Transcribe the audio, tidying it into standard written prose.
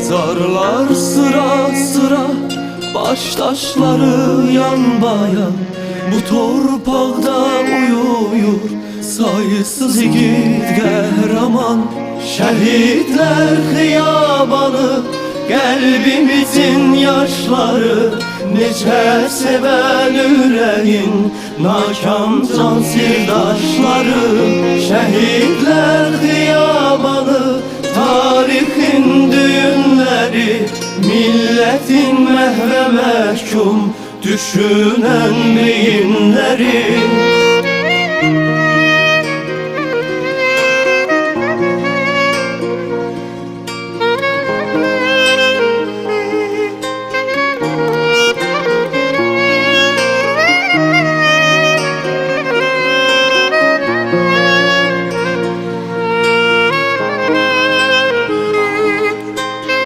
Mezarlar sıra sıra, baş taşları yan bayan. Bu torpaqda uyuyur sayısız yiğit qəhrəman. Şəhidlər xiyabanı, qəlbimizin yaşları. Necə sevən ürəyin nakam can sirdaşları. Şəhidlər xiyabanı, tarixin düyünləri. Milletin məhvə məhkum düşünən beyinləri.